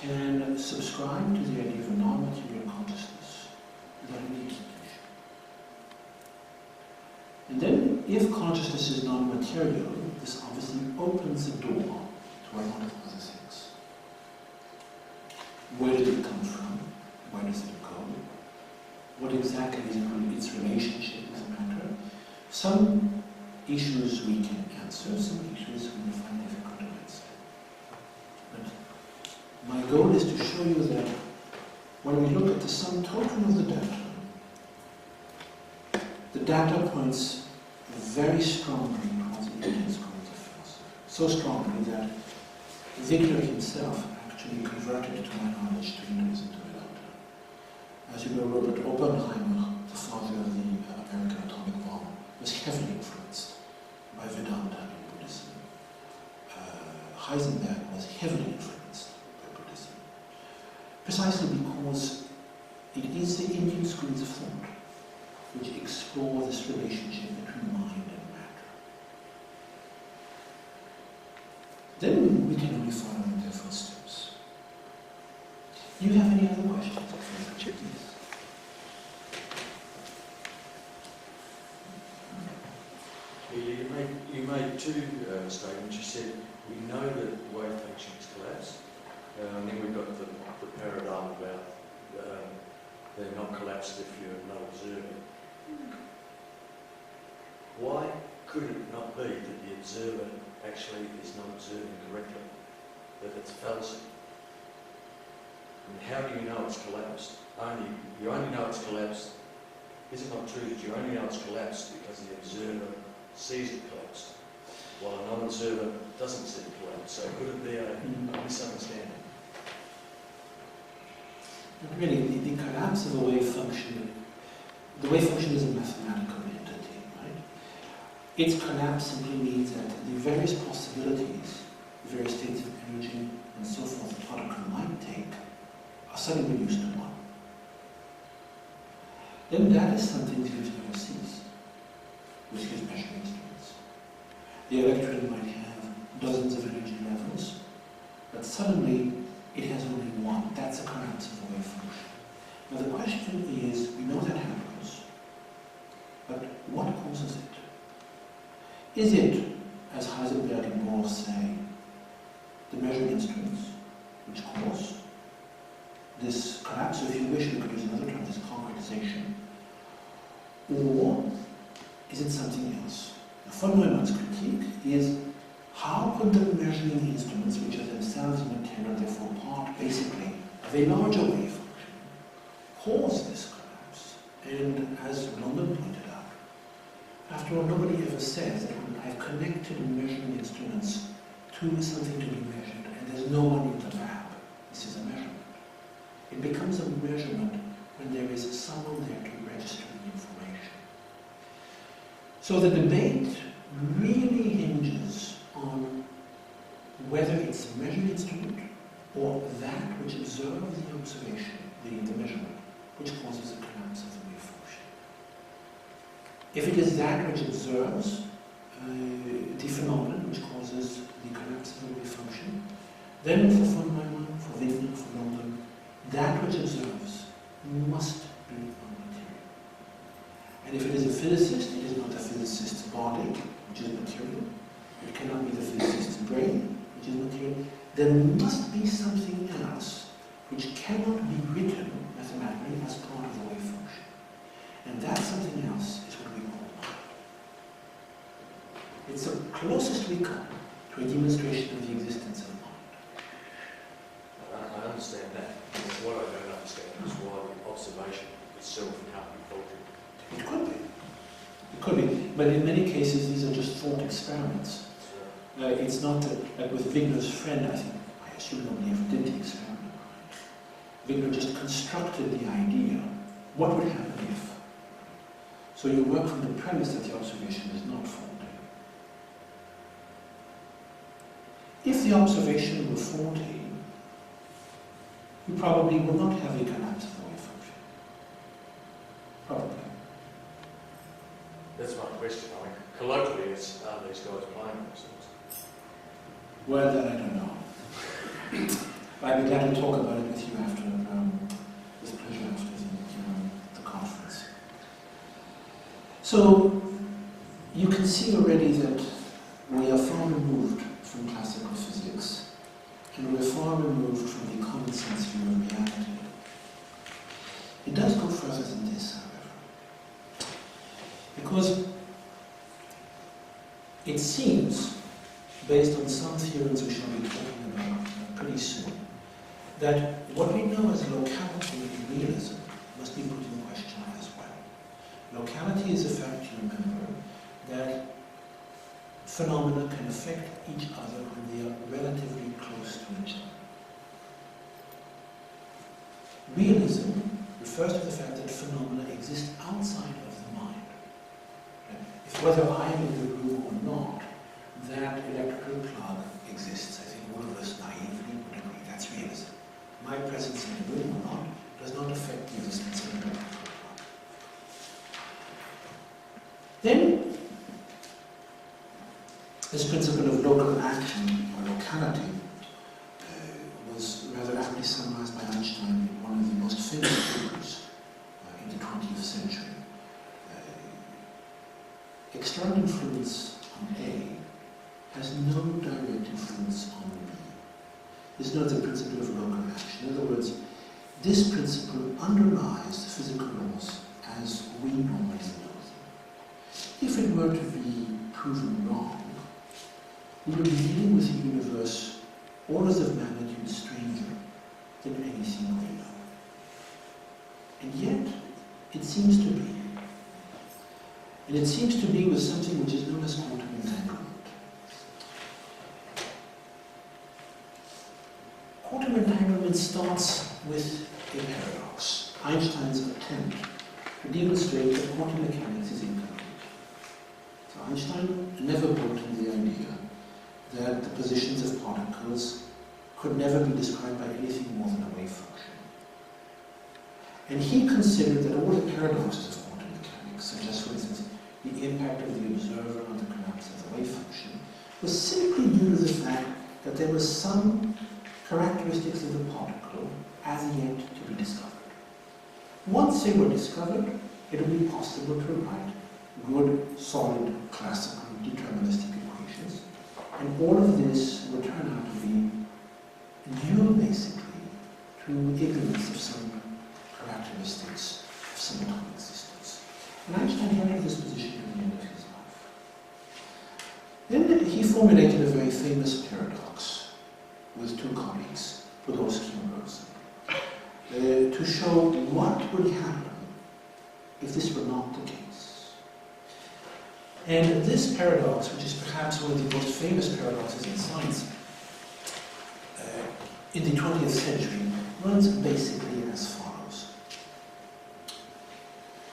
can subscribe to the idea of a non-material consciousness without any explanation. And then, if consciousness is non-material, this obviously opens the door to a lot of other things. Where did it come from? Where does it go? What exactly is its relationship with matter? Some issues we can answer, some issues we will find difficult to answer. But my goal is to show you that when we look at the sum total of the data points very strongly towards the Indian schools of philosophy. So strongly that Victor himself actually converted, to my knowledge, to Hinduism, to Vedanta. As you know, Robert Oppenheimer, the father of the American atomic bomb, was heavily influenced by Vedanta and Buddhism. Heisenberg was heavily influenced by Buddhism, precisely because it is the Indian schools of thought which explore this relationship between mind and matter. Then we can only follow in their footsteps. Do you have any other questions? You made two statements. You said we know that wave functions collapse, and then we've got the paradigm about they're not collapsed if you're not observing. Why could it not be that the observer actually is not observing correctly, that it's fallacy? And how do you know it's collapsed? You only know it's collapsed. Is it not true that you only know it's collapsed because the observer sees it collapsed, while a non-observer doesn't see it collapse? So could it be a misunderstanding? But really, the collapse of a wave function, the wave function is a mathematical entity, right? Its collapse simply means that the various possibilities, the various states of energy, and so forth the particle might take are suddenly reduced to one. Then that is something the observer sees, which is measuring instruments. The electron might have dozens of energy levels, but suddenly it has only one. That's a collapse of the wave function. Now the question is, we know that happens, but what causes it? Is it, as Heisenberg and Bohr say, the measuring instruments which cause this collapse? So if you wish, we could use another term, this concretization. Or is it something else? Von Neumann's critique is, how could the measuring instruments, which are themselves material, therefore part basically of a larger wave function, cause this collapse? And as London pointed out, after all, nobody ever says that when I've connected measuring instruments to something to be measured, and there's no one in the lab, this is a measurement. It becomes a measurement when there is someone there to register the information. So the debate really hinges on whether it's a measuring instrument or that which observes the observation, the measurement, which causes the collapse of the wave function. If it is that which observes the phenomenon which causes the collapse of the wave function, then for von Neumann, for Wigner, for London, that which observes must be non-material. And if it is a physicist, it is not a physicist's body, which is material. It cannot be the physicist's brain, which is material. There must be something else which cannot be written mathematically as part of the wave function. And that something else is what we call mind. It's the closest we come to a demonstration of the existence of mind. I understand that. What I don't understand is why the observation itself can't be faulted. It could be. It could be. But in many cases, these are just thought experiments. It's not like with Wigner's friend, I assume nobody ever did the experiment. Wigner just constructed the idea. What would happen if? So you work from the premise that the observation is not faulty. If the observation were faulty, you probably will not have a collapse of the wave function. Probably. That's my question. I mean, colloquially, are these guys playing themselves? Well, then I don't know. I'd be glad to talk about it with you after, with pleasure after the conference. So, you can see already that we are far removed from classical physics, and we're far removed from the common sense view of reality. It does go further than this, however, because it seems, based on some theorems we shall be talking about pretty soon, that what we know as locality in realism must be put in question as well. Locality is the fact, you remember, that phenomena can affect each other when they are relatively close to each other. Realism refers to the fact that phenomena exist outside of the mind. If whether I am in the room or not, that electrical plug exists. I think all of us naively would agree that's realism. My presence in the room or not does not affect the existence of the electrical plug. Then, this principle of local action or locality was rather aptly summarized by Einstein in one of the most famous papers in the 20th century. External influence on A has no direct influence on B. This is not the principle of local action. In other words, this principle underlies the physical laws as we normally know them. If it were to be proven wrong, we would be dealing with a universe orders of magnitude stranger than anything we know. And yet, it seems to be. And it seems to be with something which is known as quantum entanglement. Quantum entanglement starts with a paradox, Einstein's attempt to demonstrate that quantum mechanics is incomplete. So Einstein never bought into the idea that the positions of particles could never be described by anything more than a wave function. And he considered that all the paradoxes of quantum mechanics, such as, for instance, the impact of the observer on the collapse of the wave function, was simply due to the fact that there were some characteristics of the particle as yet to be discovered. Once they were discovered, it would be possible to write good, solid, classical, deterministic equations, and all of this would turn out to be due, basically, to ignorance of some characteristics of subatomic existence. And Einstein held this position to the end of his life. Then he formulated a very famous paradox with two colleagues, Podolsky and Rosen, to show what would happen if this were not the case. And this paradox, which is perhaps one of the most famous paradoxes in science in the 20th century, runs basically as follows.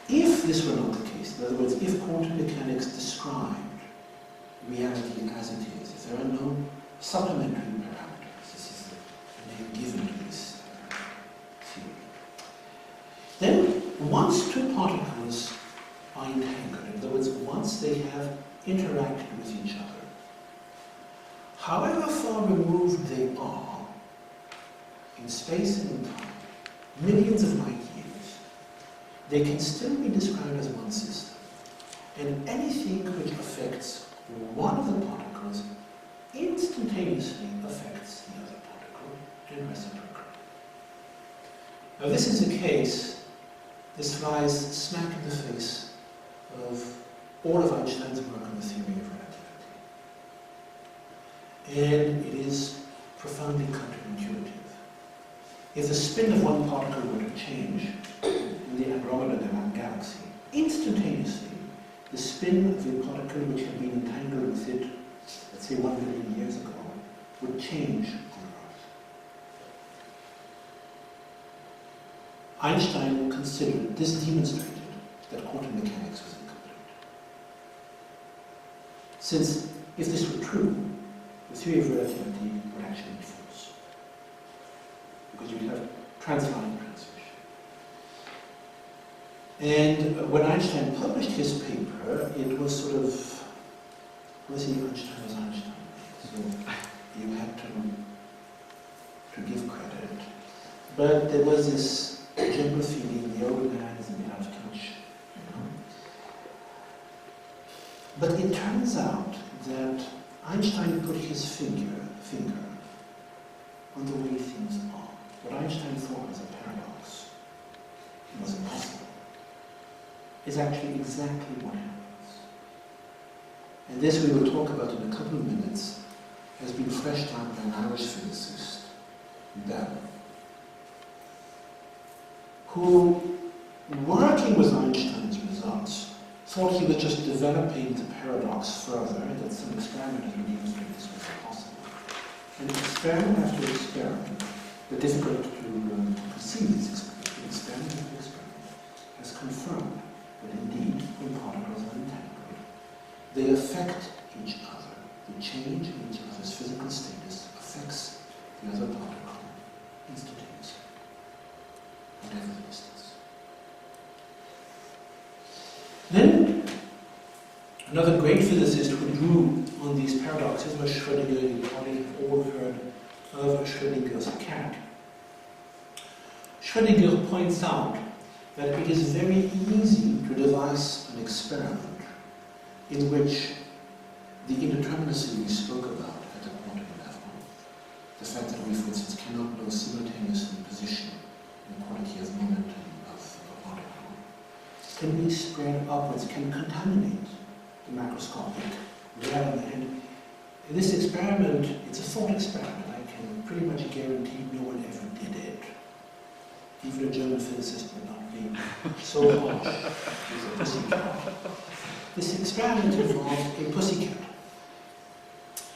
If this were not the case, in other words, if quantum mechanics described reality as it is, if there are no supplementary parameters, this is the name given to this theory, then once two particles are entangled, in other words, once they have interacted with each other, however far removed they are in space and in time, millions of light years, they can still be described as one system. And anything which affects one of the particles instantaneously affects the other particle and reciprocally. Now this is a case, this flies smack in the face of all of Einstein's work on the theory of relativity. And it is profoundly counterintuitive. If the spin of one particle were to change in the Andromeda galaxy, instantaneously, the spin of the particle which had been entangled with it, let's say 1 billion years ago, would change on Earth. Einstein considered, this demonstrated, that quantum mechanics was incomplete. Since, if this were true, the theory of relativity would actually be false. Because you'd have transline transmission. And when Einstein published his paper, it was sort of, was he Einstein was Einstein? So you had to to give credit, but there was this general feeling the old man is a bit out of touch, you know. But it turns out that Einstein put his finger on the way things are. What Einstein thought was a paradox, it was impossible, is actually exactly what happens. And this we will talk about in a couple of minutes, has been fleshed out by an Irish physicist, Bell, who, working with Einstein's results, thought he was just developing the paradox further, and that some experiment would demonstrate this was possible. And experiment after experiment, the difficult to perceive these experiment after experiment, has confirmed that indeed, when particles are entangled, they affect each other. The change in each other's physical status affects the other particle instantaneously, whatever the distance. Then, another great physicist who drew on these paradoxes was Schrödinger. You probably have all heard of Schrödinger's cat. Schrödinger points out that it is very easy to devise an experiment in which the indeterminacy we spoke about at the quantum level, the fact that we, for instance, cannot know simultaneously position and quality of momentum of a particle, can be spread upwards, can contaminate the macroscopic realm. And in this experiment, it's a thought experiment. I can pretty much guarantee no one ever did it. Even a German physicist would not be so harsh as a pussycat. This experiment involved a pussycat.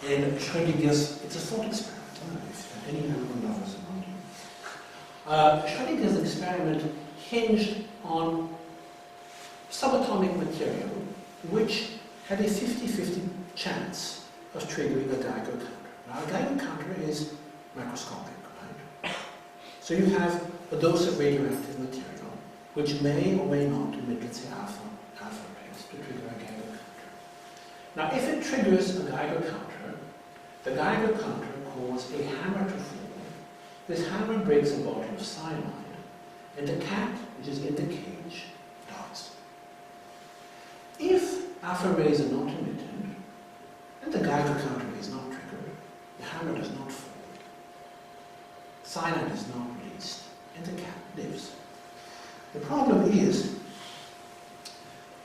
And Schrödinger's, it's a thought experiment, if any animal lovers among you. Schrödinger's experiment hinged on subatomic material which had a 50-50 chance of triggering a Geiger counter. Now, a Geiger counter is macroscopic, right? So you have a dose of radioactive material which may or may not emit, let's say, alpha rays to trigger a Geiger counter. Now, if it triggers a Geiger counter, the Geiger counter causes a hammer to fall. This hammer breaks a bottle of cyanide, and the cat, which is in the cage, dies. If alpha rays are not emitted, and the Geiger counter is not triggered, the hammer does not fall, cyanide is not released, and the cat lives. The problem is,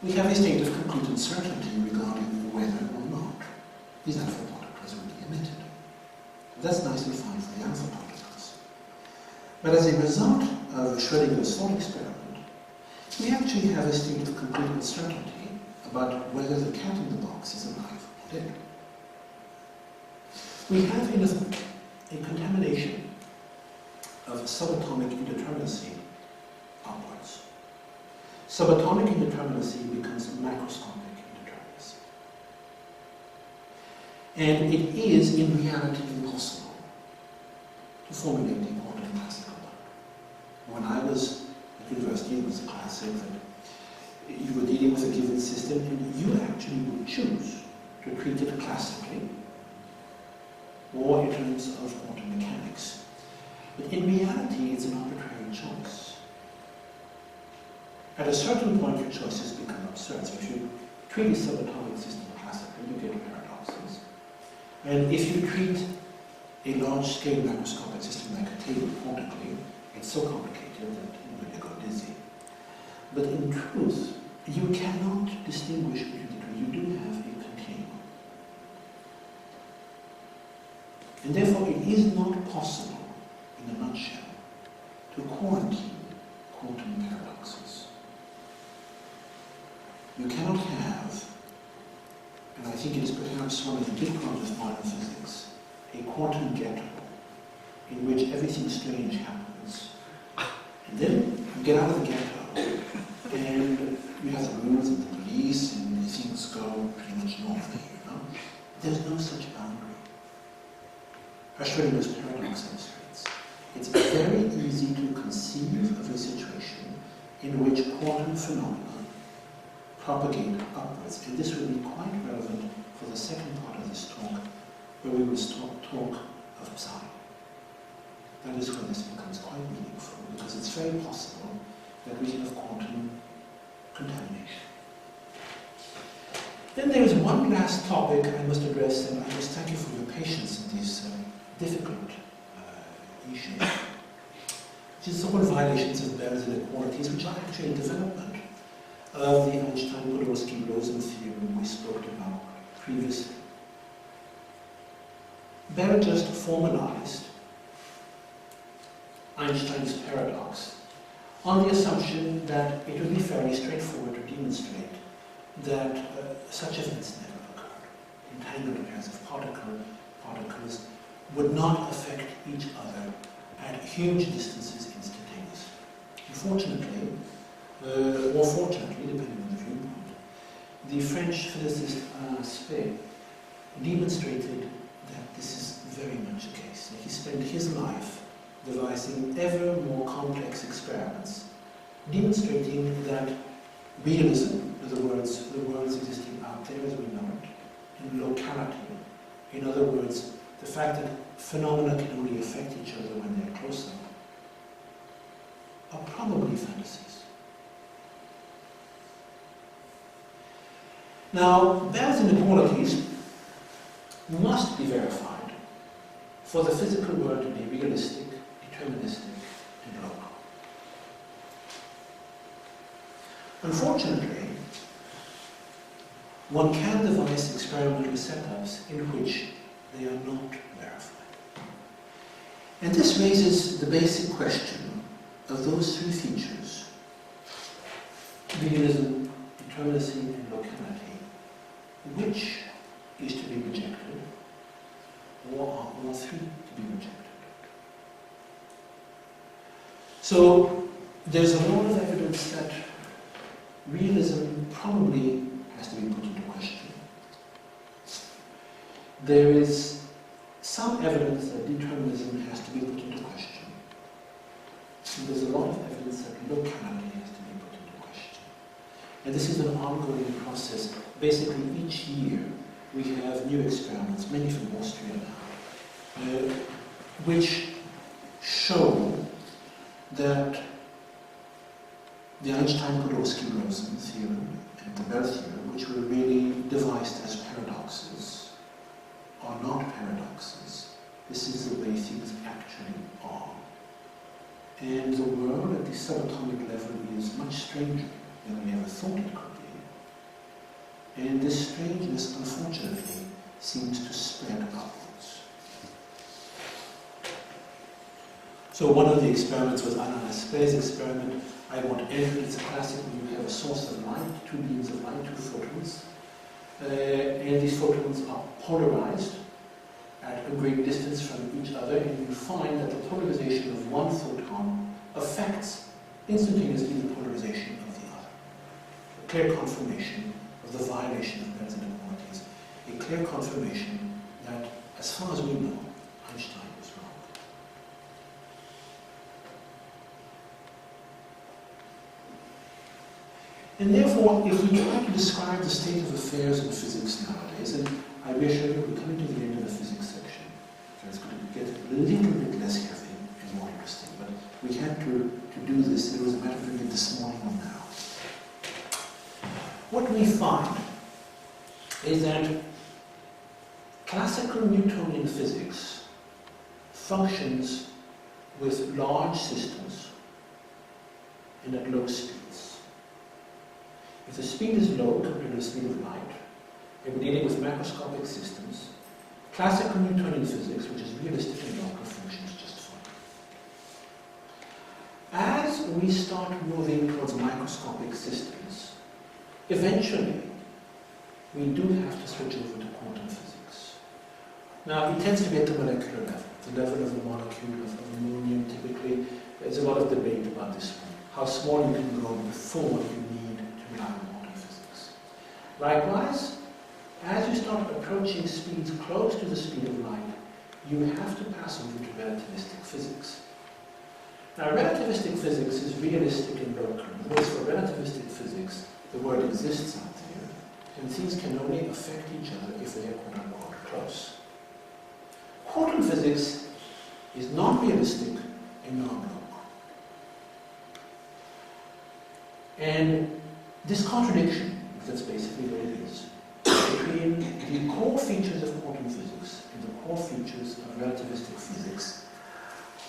we have a state of complete uncertainty regarding whether or not these alpha particles will be emitted. That's nicely fine for the alpha particles. But as a result of Schrödinger's thought experiment, we actually have a state of complete uncertainty about whether the cat in the box is alive or dead. We have, in effect, a contamination of subatomic indeterminacy upwards. Subatomic indeterminacy becomes macroscopic indeterminacy. And it is, in reality, impossible to formulate a quantum classical one. When I was at university, it was a classic that you were dealing with a given system and you actually would choose to treat it classically or in terms of quantum mechanics. But in reality, it's an arbitrary choice. At a certain point, your choices become absurd. So if you treat a subatomic system classically, you get paradoxes. And if you treat a large-scale macroscopic system like a table quantically, it's so complicated that you really go dizzy. But in truth, you cannot distinguish between the two. You do have a continuum. And therefore, it is not possible, in a nutshell, to quarantine quantum paradoxes. You cannot have, and I think it is perhaps one of the big problems of modern physics, a quantum ghetto in which everything strange happens. And then you get out of the ghetto and you have the rules and the police and things go pretty much normally, you know? There's no such boundary. As Schrödinger's paradox illustrates, it's very easy to conceive of a situation in which quantum phenomena propagate upwards. And this will be quite relevant for the second part of this talk, where we will talk of psi. that is where this becomes quite meaningful, because it's very possible that we have quantum contamination. Then there is one last topic I must address, and I must thank you for your patience in these difficult issues, which is so-called violations of Bell's inequalities, which are actually a development of the Einstein-Podolsky-Rosen theorem we spoke about previously. Bell just formalized Einstein's paradox on the assumption that it would be fairly straightforward to demonstrate that such events never occurred. Entangled pairs of particles would not affect each other at huge distances instantaneously. Unfortunately, or fortunately, depending on the viewpoint, the French physicist Alain Aspect demonstrated that this is very much the case. He spent his life devising ever more complex experiments, demonstrating that realism, in other words, the worlds existing out there as we know it, and locality, in other words, the fact that phenomena can only affect each other when they're close up, are probably fantasies. Now, Bell's inequalities must be verified for the physical world to be realistic, deterministic, and local. Unfortunately, one can devise experimental setups in which they are not verified. And this raises the basic question of those three features, realism, determinacy, and locality, which is to be rejected, or are all three to be rejected. So there's a lot of evidence that realism probably has to be put into question. There is some evidence that determinism has to be put into question. And there's a lot of evidence that locality has to be put into question. And this is an ongoing process. Basically, each year we have new experiments, many from Austria now, which show that the Einstein-Podolsky-Rosen theorem and the Bell theorem, which were really devised as paradoxes, are not paradoxes. This is the way things actually are. And the world at the subatomic level is much stranger than we ever thought it could be. And this strangeness, unfortunately, seems to spread upwards. So one of the experiments was Alain Aspect's experiment. I want energy. It's a classic when you have a source of light, two beams of light, two photons. And these photons are polarized at a great distance from each other, and you find that the polarization of one photon affects instantaneously the polarization of the other. A clear confirmation of the violation of Bell's inequalities. A clear confirmation that, as far as we know, Einstein was wrong. And therefore, if we try to describe the state of affairs in physics nowadays, and I reassure you, we're coming to the end of the physics section, so it's going to get a little bit less heavy and more interesting, but we had to do this. It was a matter of doing it this morning or now. What we find is that classical Newtonian physics functions with large systems and at low speeds. If the speed is low compared to the speed of light, and we're dealing with macroscopic systems, classical Newtonian physics, which is realistic and local, functions just fine. As we start moving towards microscopic systems, eventually we do have to switch over to quantum physics. Now, it tends to be at the molecular level, the level of the molecule of ammonium typically. There's a lot of debate about this one, how small you can go before you need to rely on quantum physics. Likewise, as you start approaching speeds close to the speed of light, you have to pass over to relativistic physics. Now, relativistic physics is realistic and local. Whereas for relativistic physics, the world exists out there, and things can only affect each other if they are quote-unquote close. Quantum physics is non-realistic and non-local. And this contradiction, that's basically what it is, between the core features of quantum physics and the core features of relativistic physics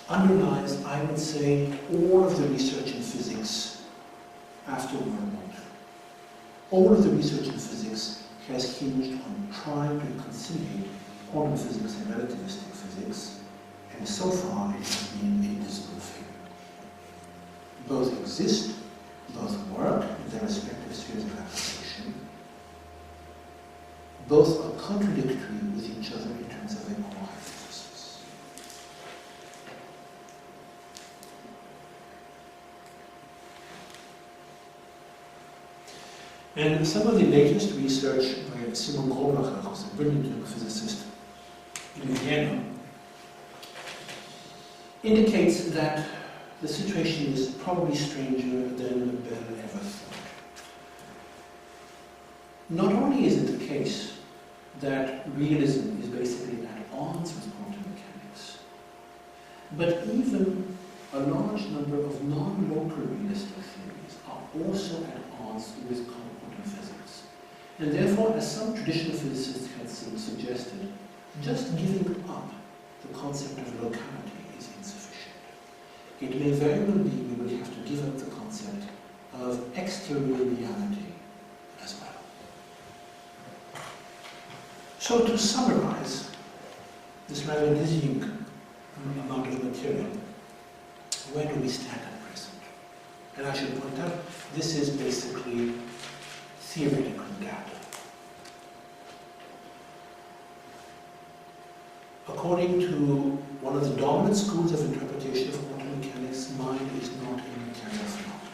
underlies, I would say, all of the research in physics after World War II. All of the research in physics has hinged on trying to conciliate quantum physics and relativistic physics, and so far it has been a dismal failure. Both exist, both work in their respective spheres of application, both are contradictory with each other in terms of their core hypothesis. And some of the latest research by Simon Kohlbacher, who's a brilliant young physicist in Vienna, indicates that the situation is probably stranger than Bell ever thought. Not only is it the case that realism is basically at odds with quantum mechanics, but even a large number of non-local realistic theories are also at odds with quantum physics. And therefore, as some traditional physicists had suggested, just giving up the concept of locality is insufficient. It may very well be we will have to give up the concept of exterior reality as well. So to summarize this rather dizzying amount of material, where do we stand at present? And I should point out, this is basically theoretical data. According to one of the dominant schools of interpretation of quantum mechanics, mind is not a material phenomenon.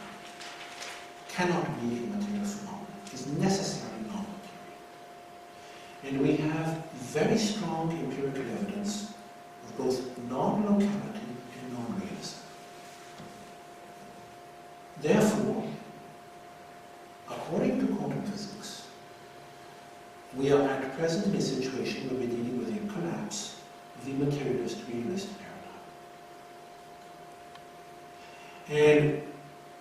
Cannot be a material phenomenon. Is necessarily non-material. And we have very strong empirical evidence of both non-locality and non-realism. Therefore, according to quantum physics, we are at present in a situation where we're dealing with a collapse of the materialist realist paradigm. And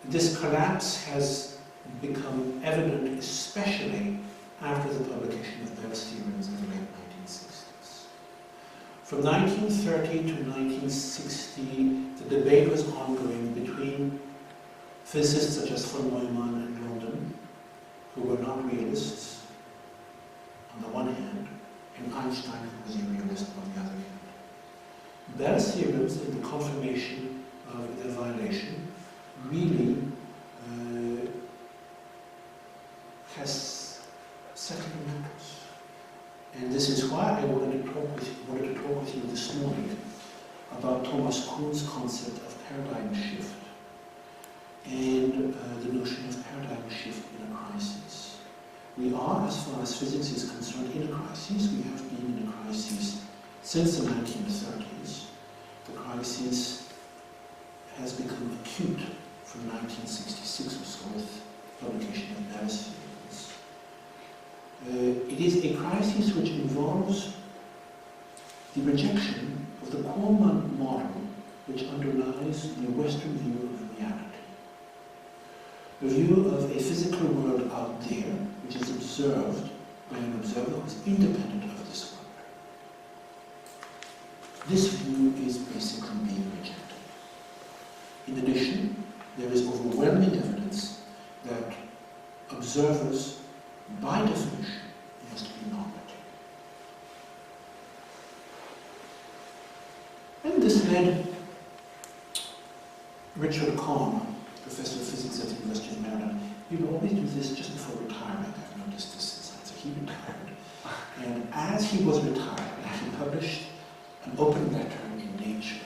this collapse has become evident especially after the publication of Bell's theorems in the late 1960s. From 1930 to 1960, the debate was ongoing between physicists such as von Neumann and London, who were not realists on the one hand, and Einstein, who was a realist on the other hand. Bell's theorems and the confirmation of their violation really has settled matters. And this is why I wanted to talk with you this morning about Thomas Kuhn's concept of paradigm shift and the notion of paradigm shift in a crisis. We are, as far as physics is concerned, in a crisis. We have been in a crisis since the 1930s. The crisis has become acute from 1966 or so with publication of Bell's theorems. It is a crisis which involves the rejection of the core model which underlies the Western view of reality. The view of a physical world out there, which is observed by an observer who is independent of this world. This view is basically being rejected. In addition, there is overwhelming evidence that observers, by definition, must be non-material. And this led Richard Kahn, professor of physics at the University of Maryland. He would always do this just before retirement. I've noticed this since he retired. And as he was retiring, he published an open letter in Nature,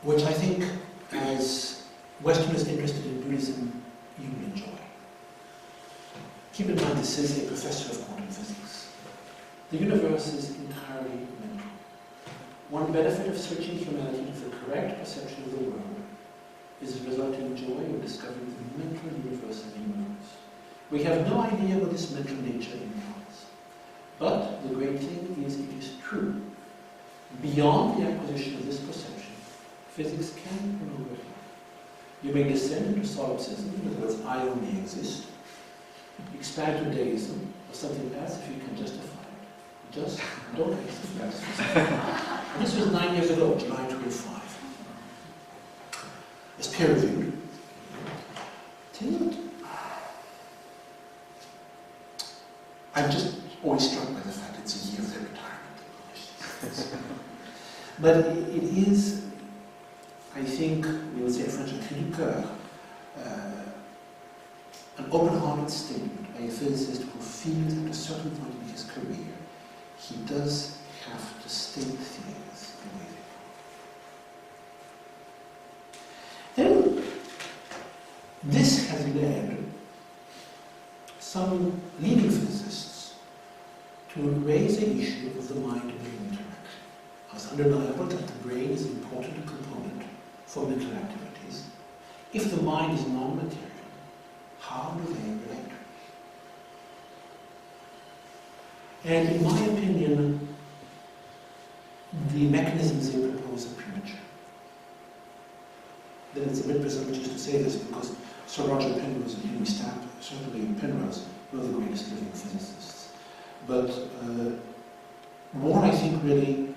which I think, as Westerners interested in Buddhism, you will enjoy. Keep in mind, this is a professor of quantum physics. The universe is entirely mental. One benefit of switching humanity to the correct perception of the world is the resulting joy of discovering the mental universe of the universe. We have no idea what this mental nature implies, But the great thing is it is true. Beyond the acquisition of this perception, physics can no longer help. You may descend into solipsism, in other words, I only exist, expand to deism, or something else if you can justify it. Just don't justify it. This was 9 years ago, July 2005. It's peer-reviewed. Tell you what, I'm just always struck by the fact it's a year of their retirement. But it is, I think, we would say in French, un cri du cœur, an open-hearted statement by a physicist who feels at a certain point in his career he does have to state things the way they are. Then, this has led some leading physicists to raise the issue of the mind-brain interaction. It's undeniable that the brain is an important component for mental activities. If the mind is non-material, how do they relate? And in my opinion, the mechanisms they propose are premature. Then it's a bit presumptuous to say this because Sir Roger Penrose and Henry Stapp, certainly Penrose, were the greatest living physicists. But more, I think, really,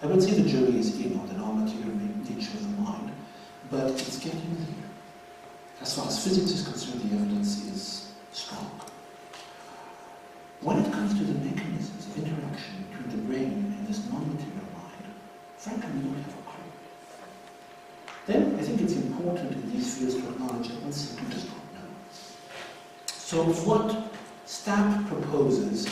I would say the jury is in on the non-material nature of the mind, but it's getting there. As far as physics is concerned, the evidence is strong. When it comes to the mechanisms of interaction between the brain and this non-material mind, frankly, we don't have a clue. Then I think it's important in these fields to acknowledge that one simply does not know. So what Stapp proposes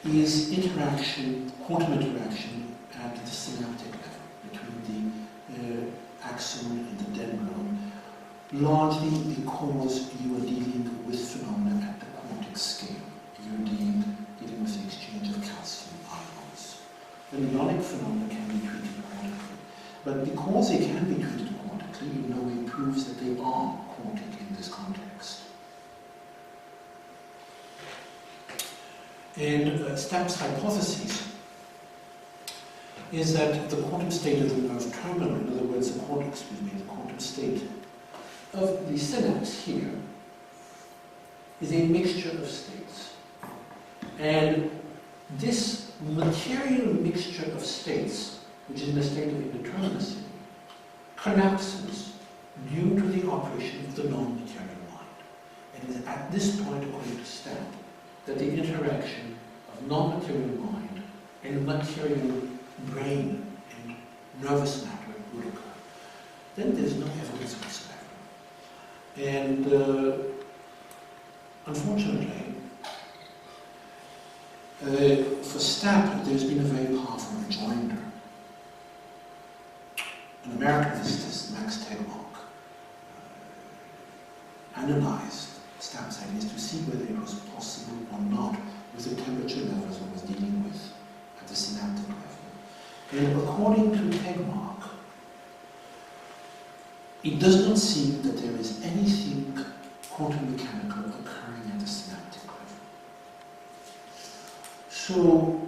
is interaction, quantum interaction at the synaptic level between the axon and the dendron, largely because you are dealing with phenomena at the quantic scale. You're dealing with the exchange of calcium ions. The ionic phenomena can be treated quantically, but because they can be treated quantically, in no way proves that they are quantic in this context. And Stapp's hypothesis is that the quantum state of the nerve terminal, in other words, the quantum state of the synapse here, is a mixture of states. And this material mixture of states, which is in a state of indeterminacy, collapses due to the operation of the non-material mind. And it is at this point, according to Stapp, that the interaction of non-material mind and material brain and nervous matter would occur. Then there's no evidence whatsoever. And unfortunately, for Stapp, there's been a very powerful rejoinder. An American physicist, Max Tegmark, analyzed Stapp's ideas to see whether it was possible or not with the temperature levels one was dealing with at the synaptic level. And according to Tegmark, it does not seem that there is anything quantum mechanical occurring at the synaptic level. So,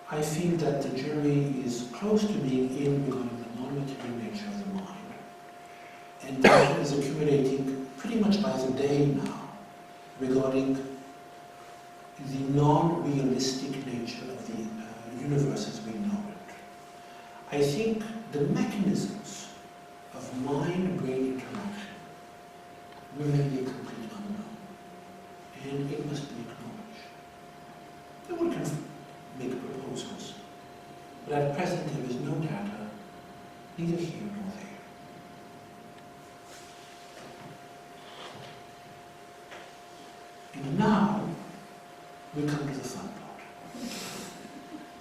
I feel that the jury is close to being in regarding the non-material nature of the mind, and that is accumulating pretty much by the day now regarding the non-realistic nature of the universe as we know it. I think the mechanisms of mind-brain interaction remain a complete unknown, and it must be acknowledged. No one can make proposals, but at present there is no data, neither here nor there. And now we come to the fun part.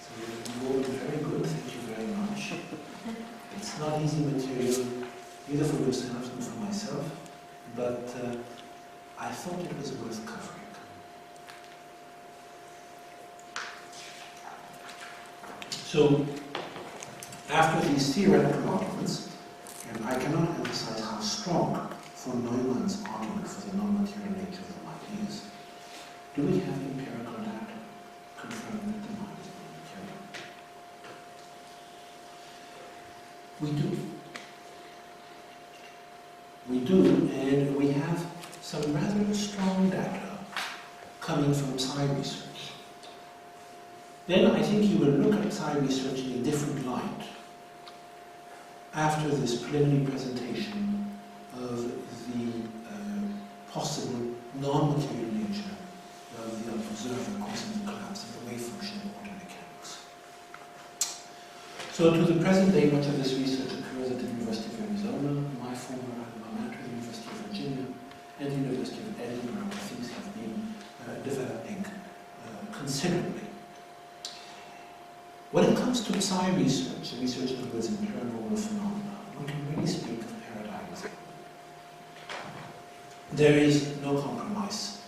So you're all very good, thank you very much. It's not easy material, either for yourselves and for myself, but I thought it was worth covering. So, after these theoretical arguments, and I cannot emphasize how strong for Neumann's argument for the non-material nature of the mind is, do we have empirical data confirming that the mind is non-material? We do. We do, and we have some rather strong data coming from Thai research. Then I think you will look at Thai research in a different light after this preliminary presentation of the possible non-material nature of the observer causing the collapse of the wave function of quantum mechanics. So to the present day, much of this research occurs at the University of Arizona, my former alma mater, the University of Virginia, and the University of Edinburgh, where things have been developing considerably. When it comes to Psi research, research in other words in paranormal phenomena, one can really speak of paradigms. There is no compromise,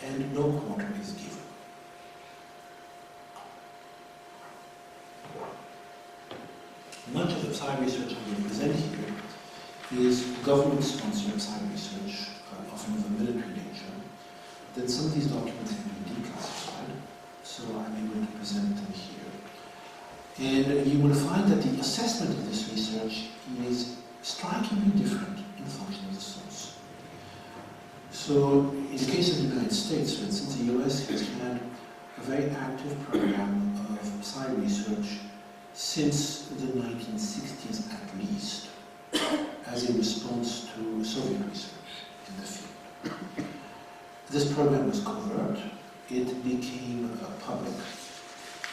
and no quarter is given. Much of the Psi research I will present here is government-sponsored Psi research, often of a military nature. Then some of these documents have been declassified, so I'm able to present them here. And you will find that the assessment of this research is strikingly different in function of the source. So, in the case of the United States, for instance, the US has had a very active program of Psi research since the 1960s at least, as a response to Soviet research in the field. This program was covert. It became public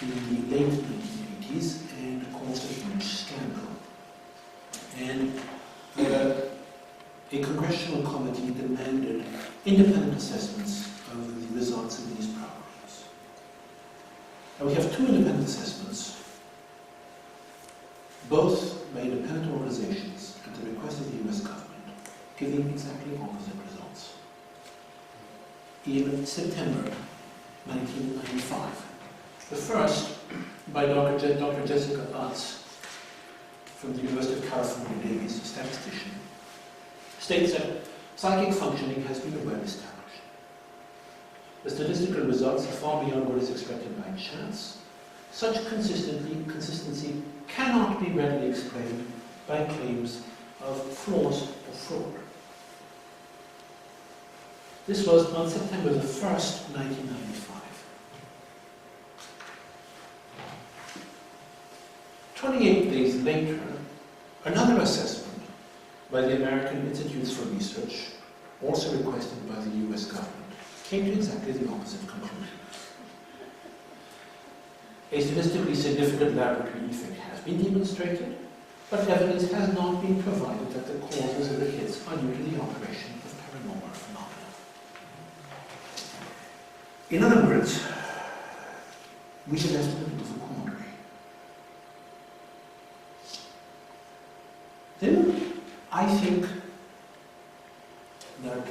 in the late 1980s and caused a huge scandal. And a congressional committee demanded independent assessments of the results of these programs. Now we have two independent assessments, both by independent organizations at the request of the US government, giving exactly opposite results. In September 1995. The first, by Dr. Jessica Utz from the University of California, Davis, a statistician, states that psychic functioning has been well established. The statistical results are far beyond what is expected by chance. Such consistency cannot be readily explained by claims of flaws or fraud. This was on September the 1st, 1995. 28 days later, another assessment by the American Institutes for Research, also requested by the US government, came to exactly the opposite conclusion. A statistically significant laboratory effect has been demonstrated, but evidence has not been provided that the causes of the hits are due to the operation of paranormal phenomena. In other words, we are left in a bit of a quandary. Then, I think that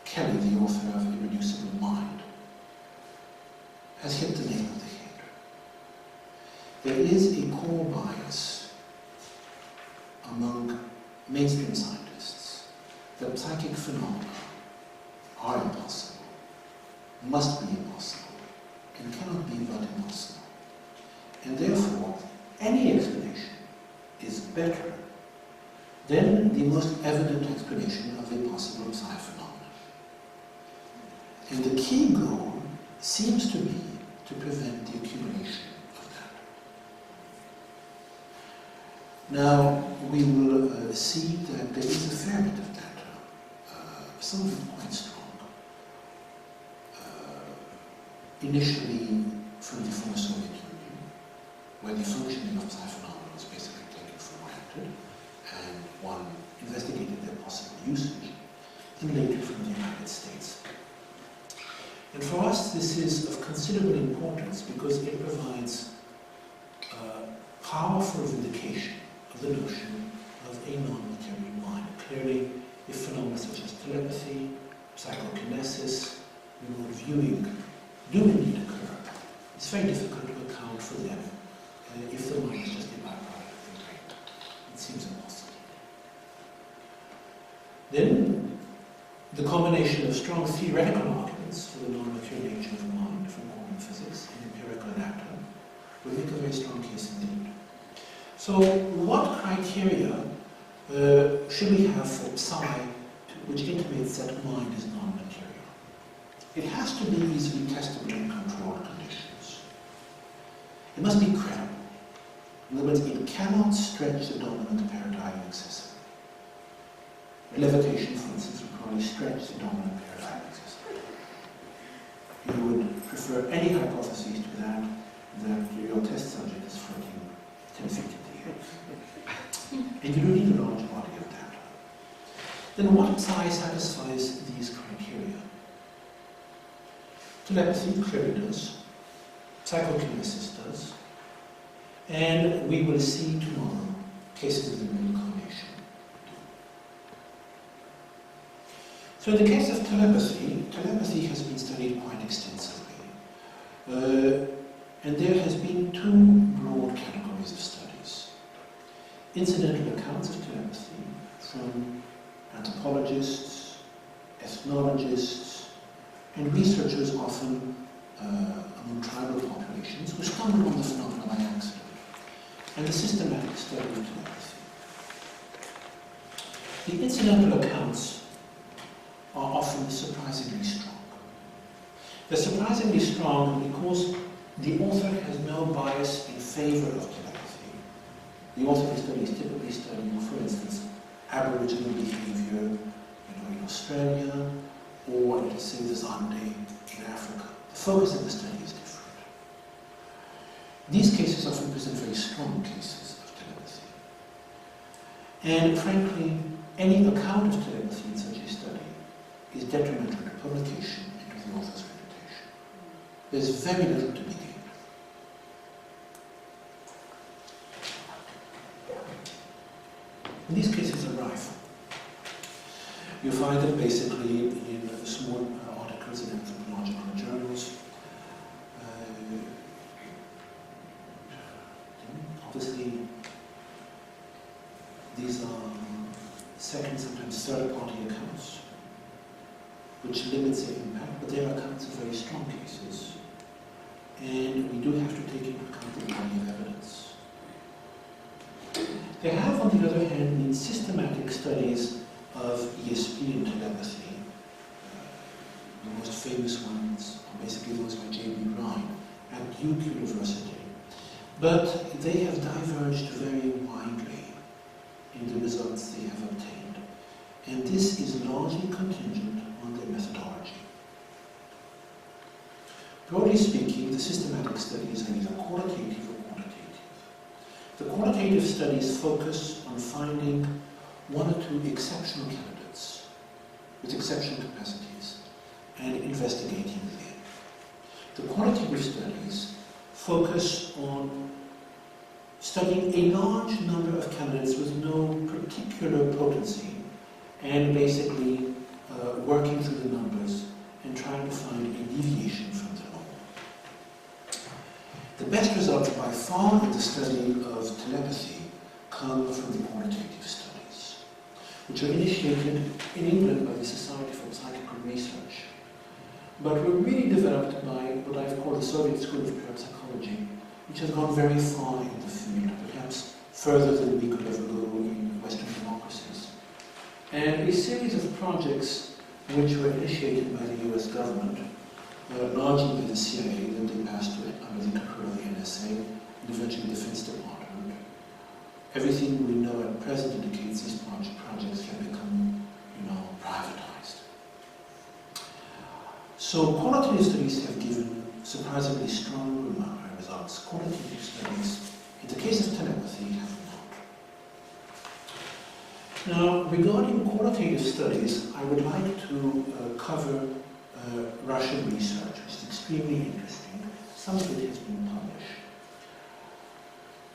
Kelly, the author of Irreducible Mind, has hit the nail on the head. There is a core bias among mainstream scientists that psychic phenomena are impossible, must be impossible, and cannot be but impossible. And therefore, any explanation is better than the most evident explanation of a possible psi phenomenon. And the key goal seems to be to prevent the accumulation of that. Now, we will see that there is a fair bit of data, some of it quite strong, initially from the former Soviet Union, where the functioning of psi phenomena was basically taken for granted, and one investigated their possible usage, and later from the United States. And for us, this is of considerable importance because it provides powerful vindication of the notion of a non-material mind. Clearly, if phenomena such as telepathy, psychokinesis, remote viewing do indeed occur, it's very difficult to account for them if the mind is just a byproduct of the brain. It seems impossible. Then, the combination of strong theoretical arguments for the non-material nature of the mind from quantum physics and empirical data will make a very strong case indeed. So, what criteria should we have for psi which intimates that mind is non-material? It has to be easily testable in controlled conditions. It must be credible. In other words, it cannot stretch the dominant paradigm excessively. Levitation, for instance, would probably stretch the dominant paradigm excessively. You would prefer any hypotheses to that your test subject is floating 10 feet in the air. And you don't need a large body of data. Then what psi satisfies these criteria? Telepathy clearly does. Psychokinesis does. And we will see tomorrow cases of the reincarnation. So in the case of telepathy, telepathy has been studied quite extensively. And there has been two broad categories of studies. Incidental accounts of telepathy from anthropologists, ethnologists, and researchers often among tribal populations who stumble on the phenomena by accident, and the systematic study of telepathy. The incidental accounts are often surprisingly strong. They're surprisingly strong because the author has no bias in favor of telepathy. The author of the study is typically studying, for instance, Aboriginal behavior in Australia, or let us say the Zande in Africa. The focus of the study is different. These cases often present very strong cases of telepathy. And frankly, any account of telepathy in such a study is detrimental to publication and to the author's reputation. There's very little to be gained. And these cases are rife. You find them basically in small articles in anthropological journals. Obviously, these are second, sometimes third-party accounts, which limits their impact, but their accounts are very strong cases. And we do have to take into account the body of evidence. There have, on the other hand, been systematic studies of ESP and telepathy. The most famous ones are basically those by J.B. Ryan at Duke University. But they have diverged very widely in the results they have obtained. And this is largely contingent on their methodology. Broadly speaking, the systematic studies are either qualitative or quantitative. The qualitative studies focus on finding one or two exceptional candidates with exceptional capacities and investigating them. The quantitative studies focus on studying a large number of candidates with no particular potency and basically working through the numbers and trying to find a deviation from the norm. The best results by far in the study of telepathy come from the quantitative studies, which are initiated in England by the Society for Psychical Research, but were really developed by what I've called the Soviet School of Parapsychology, which has gone very far in the field, perhaps further than we could ever go in Western democracies. And a series of projects which were initiated by the US government, largely by the CIA, then they passed under the control of the NSA, and eventually the Defense Department. Everything we know at present indicates these projects have become, privatized. So qualitative studies have given surprisingly strong results. Quantitative studies, in the case of telepathy, have not. Now, regarding qualitative studies, I would like to cover Russian research, which is extremely interesting. Some of it has been published.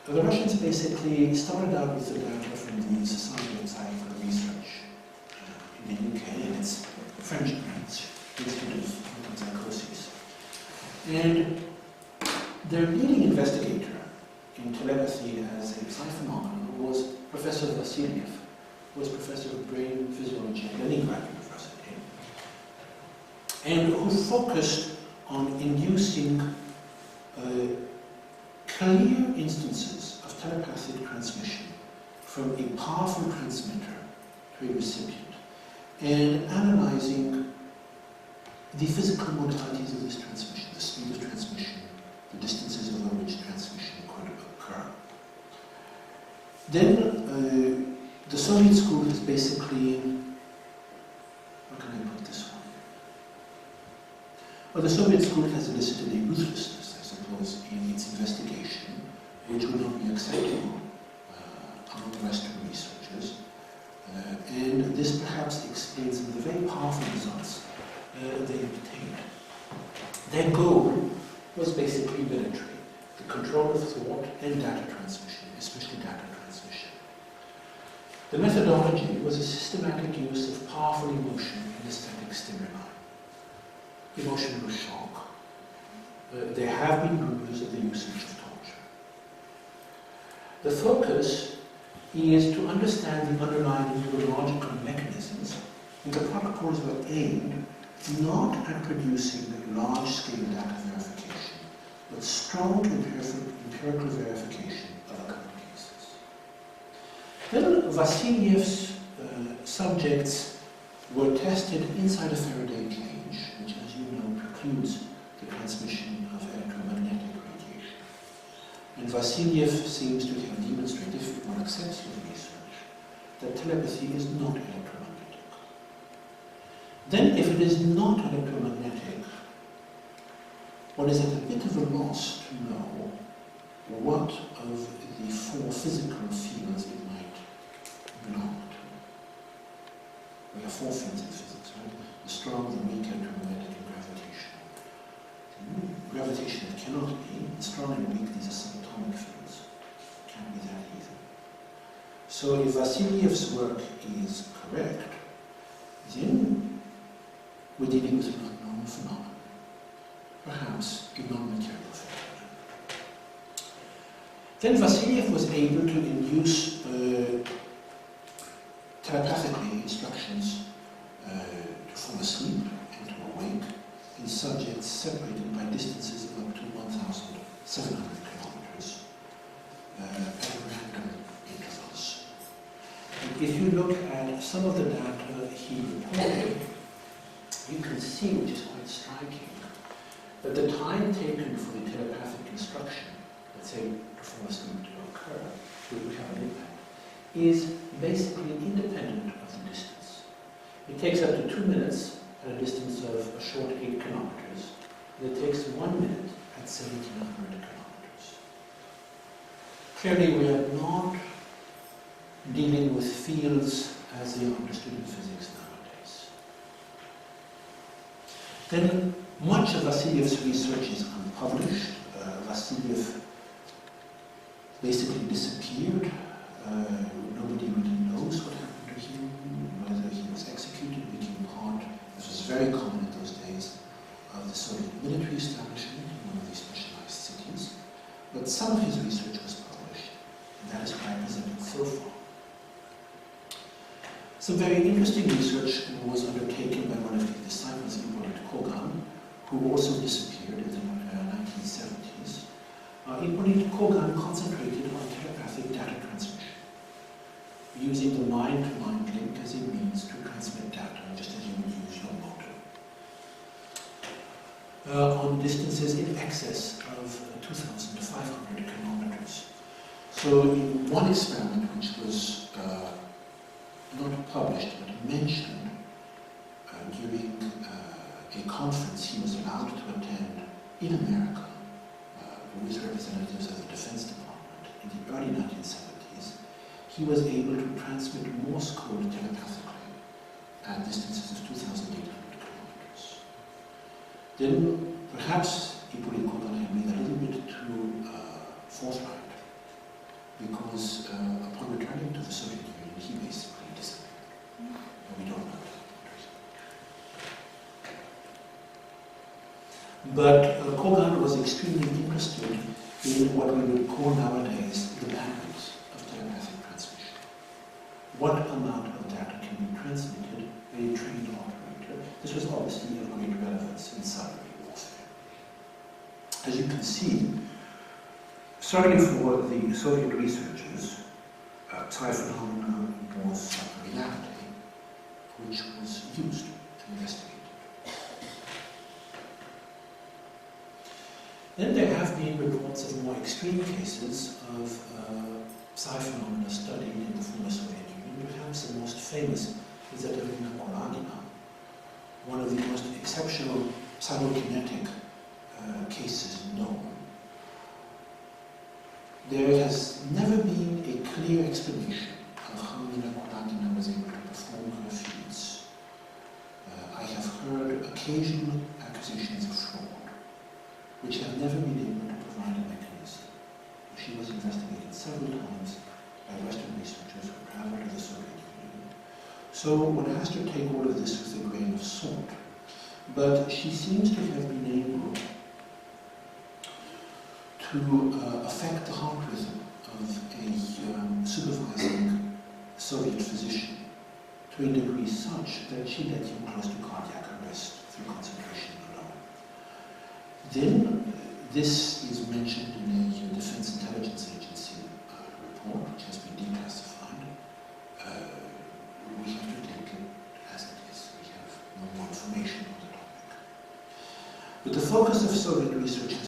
The Russians basically started out with the data from the Society of Psychical Research in the UK, and it's a French branch, Institute of Psychosis. And their leading investigator in telepathy as a psi phenomenon was Professor Vasiliev, was professor of brain physiology at Leningrad University, and who focused on inducing clear instances of telepathic transmission from a powerful transmitter to a recipient, and analyzing the physical modalities of this transmission, the speed of transmission, the distances over which transmission could occur. Then the Soviet school has basically, how can I put this one? Well, the Soviet school has elicited a ruthlessness, I suppose, in its investigation, which would not be acceptable among Western researchers. And this perhaps explains the very powerful results they obtained. Their goal was basically military, the control of thought and data transmission, especially data transmission. The methodology was a systematic use of powerful emotion and aesthetic stimuli. Emotional shock. There have been rumors of the usage of torture. The focus is to understand the underlying neurological mechanisms, and the protocols were aimed not at producing large-scale data verification, but strong empirical verification of occurring cases. Then Vassiliev's subjects were tested inside a Faraday cage, which, as you know, precludes the transmission of electromagnetic radiation. And Vassiliev seems to have demonstrated, if one accepts his research, that telepathy is not electromagnetic. Then, if it is not electromagnetic, one is at a bit of a loss to know what of the four physical fields it might belong to. We have four fields in physics, right? The strong, the weak, electromagnetic, and gravitational. The gravitational it cannot be. The strong and weak, these are subatomic fields. Can't be that either. So if Vassiliev's work is correct, then we're dealing with an abnormal phenomenon, perhaps a non-material phenomenon. Then Vassiliev was able to induce telepathically instructions to fall asleep and to awake in subjects separated by distances of up to 1,700 kilometers at random intervals. And if you look at some of the data he reported, you can see, which is quite striking, that the time taken for the telepathic instruction, let's say to fall asleep to occur, which would have an impact, is basically independent of the distance. It takes up to 2 minutes at a distance of a short 8 kilometers, and it takes 1 minute at 1,700 kilometers. Clearly, we are not dealing with fields as they are understood in physics nowadays. Then, much of Vassiliev's research is unpublished. Vassiliev basically disappeared. Nobody really knows what happened to him, whether he was executed, became part, this was very common in those days, of the Soviet military establishment in one of these specialized cities. But some of his research was published, and that is why I presented so far. Some very interesting research was undertaken by one of his disciples, Ilia Durovic, who also disappeared in the 1970s. Ilia Durovic concentrated on telepathic data transmission, using the mind-to-mind link as a means to transmit data, just as you would use your motor, on distances in excess of 2,500 kilometers. So in one experiment, which was not published but mentioned during a conference he was allowed to attend in America with representatives of the Defense Department in the early 1970s, he was able to transmit Morse code telepathically at distances of 2,800 kilometers. Then perhaps Ilia Durovic had been a little bit too forthright, because upon returning to the Soviet Union, he basically disappeared. And we don't know that. But Kogan was extremely interested in what we would call nowadays the bandwidth of telepathic transmission. what amount of data can be transmitted by a trained operator. This was obviously of great relevance in cyber warfare. As you can see, certainly for the Soviet researchers, psi phenomena was a reality which was used to investigate. Then there have been reports of more extreme cases of psi phenomena studied in the former Soviet Union. Perhaps the most famous is that of Ilia Durovic, one of the most exceptional cyberkinetic cases known. There has never been a clear explanation of how Ilia Durovic was able to perform her feats. I have heard occasional accusations of fraud, which have never been able to provide a mechanism. She was investigated several times by Western researchers who traveled to the Soviet Union. So one has to take all of this with a grain of salt. But she seems to have been able to affect the heart rhythm of a supervising Soviet physician to a degree such that she led him close to cardiac arrest through concentration alone. Then, this is mentioned in a Defense Intelligence Agency report, which has been declassified. We have to take it as it is. We have no more information on the topic. But the focus of Soviet research has